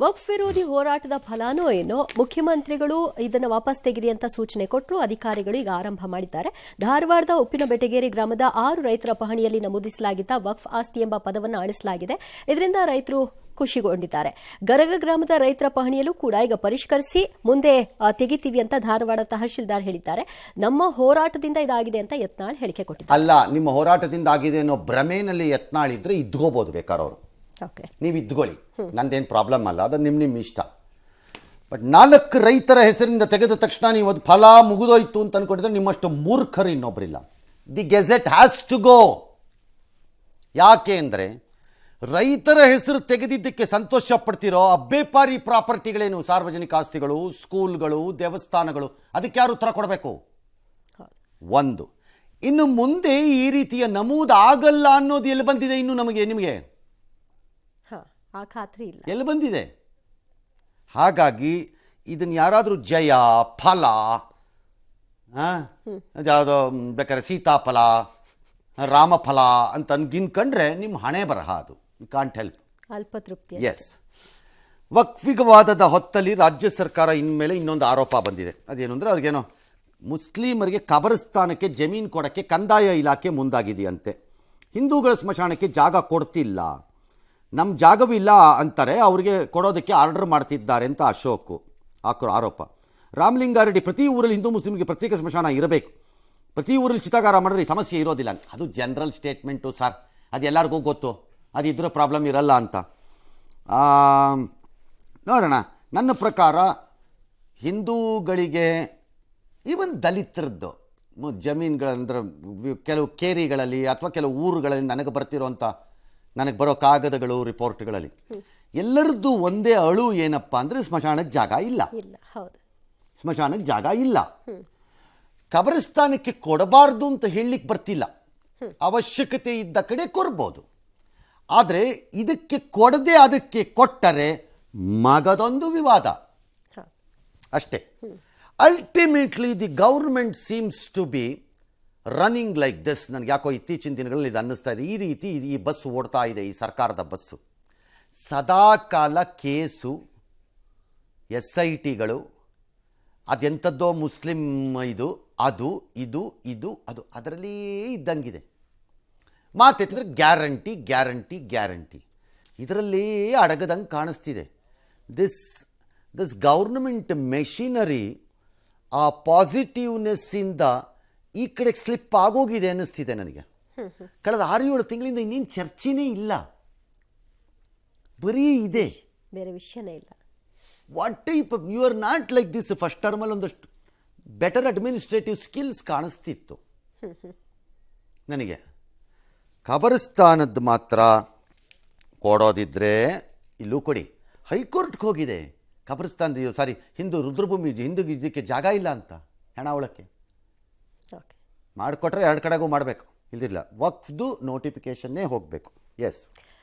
ವಕ್ಫ್ ವಿರೋಧಿ ಹೋರಾಟದ ಫಲಾನೋ ಏನೋ ಮುಖ್ಯಮಂತ್ರಿಗಳು ಇದನ್ನು ವಾಪಸ್ ತೆಗಿರಿ ಅಂತ ಸೂಚನೆ ಕೊಟ್ಟರು. ಅಧಿಕಾರಿಗಳು ಈಗ ಆರಂಭ ಮಾಡಿದ್ದಾರೆ. ಧಾರವಾಡದ ಉಪ್ಪಿನಬೆಟಗೇರಿ ಗ್ರಾಮದ 6 ರೈತರ ಪಹಣಿಯಲ್ಲಿ ನಮೂದಿಸಲಾಗಿದ್ದ ವಕ್ಫ್ ಆಸ್ತಿ ಎಂಬ ಪದವನ್ನು ಅಳಿಸಲಾಗಿದೆ. ಇದರಿಂದ ರೈತರು ಖುಷಿಗೊಂಡಿದ್ದಾರೆ. ಗರಗ ಗ್ರಾಮದ ರೈತರ ಪಹಣಿಯಲ್ಲೂ ಕೂಡ ಈಗ ಪರಿಷ್ಕರಿಸಿ ಮುಂದೆ ತೆಗಿತೀವಿ ಅಂತ ಧಾರವಾಡ ತಹಶೀಲ್ದಾರ್ ಹೇಳಿದ್ದಾರೆ. ನಮ್ಮ ಹೋರಾಟದಿಂದ ಇದಾಗಿದೆ ಅಂತ ಯತ್ನಾಳ್ ಹೇಳಿಕೆ ಕೊಟ್ಟಿದ್ದಾರೆ. ಅಲ್ಲ, ನಿಮ್ಮ ಹೋರಾಟದಿಂದ ಆಗಿದೆ ಅನ್ನೋ ಭ್ರಮೆನಲ್ಲಿ ಯತ್ನಾಳ್ ಇದ್ರೆ ಇದ್ಕೋಬಹುದು ಬೇಕಾದ್ರೆ ಅವರು. ನೀವು ಇದ್ಕೊಳ್ಳಿ, ನಂದೇನು ಪ್ರಾಬ್ಲಮ್ ಅಲ್ಲ, ಅದು ನಿಮ್ಮ ಇಷ್ಟ. ಬಟ್ 4 ರೈತರ ಹೆಸರಿಂದ ತೆಗೆದ ತಕ್ಷಣ ನೀವು ಅದು ಫಲ ಮುಗಿದೋಯ್ತು ಅಂತ ಅನ್ಕೊಂಡಿದ್ರೆ ನಿಮ್ಮಷ್ಟು ಮೂರ್ಖರು ಇನ್ನೊಬ್ಬರಿಲ್ಲ. The gazette has to go. ಯಾಕೆ ಅಂದರೆ ರೈತರ ಹೆಸರು ತೆಗೆದಿದ್ದಕ್ಕೆ ಸಂತೋಷ ಪಡ್ತಿರೋ ಅಬ್ಬೇಪಾರಿ ಪ್ರಾಪರ್ಟಿಗಳೇನು, ಸಾರ್ವಜನಿಕ ಆಸ್ತಿಗಳು, ಸ್ಕೂಲ್ಗಳು, ದೇವಸ್ಥಾನಗಳು, ಅದಕ್ಕೆ ಯಾರು ಉತ್ತರ ಕೊಡಬೇಕು? ಒಂದು. ಇನ್ನು ಮುಂದೆ ಈ ರೀತಿಯ ನಮೂದು ಆಗಲ್ಲ ಅನ್ನೋದು ಎಲ್ಲಿ ಬಂದಿದೆ? ಇನ್ನು ನಿಮಗೆ ಖಾತ್ರಿ ಇಲ್ಲ, ಎಲ್ಲಿ ಬಂದಿದೆ? ಹಾಗಾಗಿ ಇದನ್ನು ಯಾರಾದರೂ ಜಯ ಫಲ, ಯಾವುದೋ ಬೇಕಾದ್ರೆ ಸೀತಾಫಲ, ರಾಮಫಲ ಅಂತ ಅನ್ಗಿನ್ಕೊಂಡ್ರೆ ನಿಮ್ಮ ಹಣೆ ಬರಹ ಅದು. You can't help. ಅಲ್ಪತೃಪ್ತಿ. ಎಸ್. ವಕ್ಫಿಗವಾದದ ಹೊತ್ತಲ್ಲಿ ರಾಜ್ಯ ಸರ್ಕಾರ ಇನ್ಮೇಲೆ ಇನ್ನೊಂದು ಆರೋಪ ಬಂದಿದೆ. ಅದೇನು ಅಂದರೆ ಅವ್ರಿಗೇನೋ ಮುಸ್ಲಿಮರಿಗೆ ಕಬರಸ್ಥಾನಕ್ಕೆ ಜಮೀನು ಕೊಡೋಕ್ಕೆ ಕಂದಾಯ ಇಲಾಖೆ ಮುಂದಾಗಿದೆಯಂತೆ. ಹಿಂದೂಗಳ ಸ್ಮಶಾನಕ್ಕೆ ಜಾಗ ಕೊಡ್ತಿಲ್ಲ, ನಮ್ಮ ಜಾಗವಿಲ್ಲ ಅಂತಾರೆ, ಅವರಿಗೆ ಕೊಡೋದಕ್ಕೆ ಆರ್ಡರ್ ಮಾಡ್ತಿದ್ದಾರೆ ಅಂತ ಅಶೋಕ್ ಆರೋಪ. ರಾಮಲಿಂಗಾರೆಡ್ಡಿ ಪ್ರತಿ ಊರಲ್ಲಿ ಹಿಂದೂ ಮುಸ್ಲಿಮ್ಗೆ ಪ್ರತ್ಯೇಕ ಸ್ಮಶಾನ ಇರಬೇಕು, ಪ್ರತಿ ಊರಲ್ಲಿ ಚಿತಾಗಾರ ಮಾಡಿದ್ರೆ ಈ ಸಮಸ್ಯೆ ಇರೋದಿಲ್ಲ ಅಂತ. ಅದು ಜನರಲ್ ಸ್ಟೇಟ್ಮೆಂಟು ಸರ್, ಅದು ಎಲ್ಲರಿಗೂ ಗೊತ್ತು, ಅದಿದ್ರೂ ಪ್ರಾಬ್ಲಮ್ ಇರಲ್ಲ ಅಂತ. ನೋಡೋಣ. ನನ್ನ ಪ್ರಕಾರ ಹಿಂದೂಗಳಿಗೆ ಈವನ್ ದಲಿತರದ್ದು ಜಮೀನುಗಳಂದ್ರೆ ಕೆಲವು ಕೇರಿಗಳಲ್ಲಿ ಅಥವಾ ಕೆಲವು ಊರುಗಳಲ್ಲಿ ನನಗೆ ಬರೋ ಕಾಗದಗಳು, ರಿಪೋರ್ಟ್ಗಳಲ್ಲಿ ಎಲ್ಲರದ್ದು ಒಂದೇ ಅಳು ಏನಪ್ಪ ಅಂದರೆ ಸ್ಮಶಾನಕ್ಕೆ ಜಾಗ ಇಲ್ಲ. ಸ್ಮಶಾನಕ್ಕೆ ಜಾಗ ಇಲ್ಲ. ಕಬರಸ್ಥಾನಕ್ಕೆ ಕೊಡಬಾರ್ದು ಅಂತ ಹೇಳಲಿಕ್ಕೆ ಬರ್ತಿಲ್ಲ, ಅವಶ್ಯಕತೆ ಇದ್ದ ಕಡೆ ಕೊಡ್ಬೋದು. ಆದರೆ ಇದಕ್ಕೆ ಕೊಡದೆ ಅದಕ್ಕೆ ಕೊಟ್ಟರೆ ಮಗದೊಂದು ವಿವಾದ ಅಷ್ಟೇ. Ultimately the government seems to be running like this. ನನಗೆ ಯಾಕೋ ಇತ್ತೀಚಿನ ದಿನಗಳಲ್ಲಿ ಇದು ಅನ್ನಿಸ್ತಾ ಇದೆ. ಈ ರೀತಿ ಈ ಬಸ್ ಓಡ್ತಾ ಇದೆ, ಈ ಸರ್ಕಾರದ ಬಸ್ಸು. ಸದಾಕಾಲ ಕೇಸು, SITಗಳು, ಅದೆಂಥದ್ದೋ ಮುಸ್ಲಿಂ ಅದು ಅದರಲ್ಲೇ ಇದ್ದಂಗಿದೆ. ಮಾತೆತ್ತಿದ್ರೆ ಗ್ಯಾರಂಟಿ ಇದರಲ್ಲೇ ಅಡಗದಂಗೆ ಕಾಣಿಸ್ತಿದೆ. ದಿಸ್ ಗೌರ್ಮೆಂಟ್ ಮೆಷಿನರಿ ಆ ಪಾಸಿಟಿವ್ನೆಸ್ಸಿಂದ ಈ ಕಡೆಗೆ ಸ್ಲಿಪ್ ಆಗೋಗಿದೆ ಅನ್ನಿಸ್ತಿದೆ ನನಗೆ. ಕಳೆದ 6-7 ತಿಂಗಳಿಂದ ಇನ್ನೇನು ಚರ್ಚೆನೇ ಇಲ್ಲ, ಬರೀ ಇದೆ, ಬೇರೆ ವಿಷಯನೇ ಇಲ್ಲ. What type you are not like this. First ಟರ್ಮಲ್ಲಿ ಒಂದಷ್ಟು ಬೆಟರ್ ಅಡ್ಮಿನಿಸ್ಟ್ರೇಟಿವ್ ಸ್ಕಿಲ್ಸ್ ಕಾಣಿಸ್ತಿತ್ತು ನನಗೆ. ಕಬರಸ್ಥಾನದ್ದು ಮಾತ್ರ ಕೊಡೋದಿದ್ರೆ ಇಲ್ಲೂ ಕೊಡಿ. ಹೈಕೋರ್ಟ್ಗೆ ಹೋಗಿದೆ ಕಬರಸ್ಥಾನದ ಹಿಂದೂ ರುದ್ರಭೂಮಿ ಹಿಂದೂ ಇದಕ್ಕೆ ಜಾಗ ಇಲ್ಲ ಅಂತ ಹೆಣ ಒಳಕ್ಕೆ ಮಾಡಿಕೊಟ್ರೆ 2 ಕಡೆಗೂ ಮಾಡಬೇಕು, ಇಲ್ದಿಲ್ಲ ವಕ್ಫ್ದು ನೋಟಿಫಿಕೇಶನ್ನೇ ಹೋಗಬೇಕು. ಎಸ್.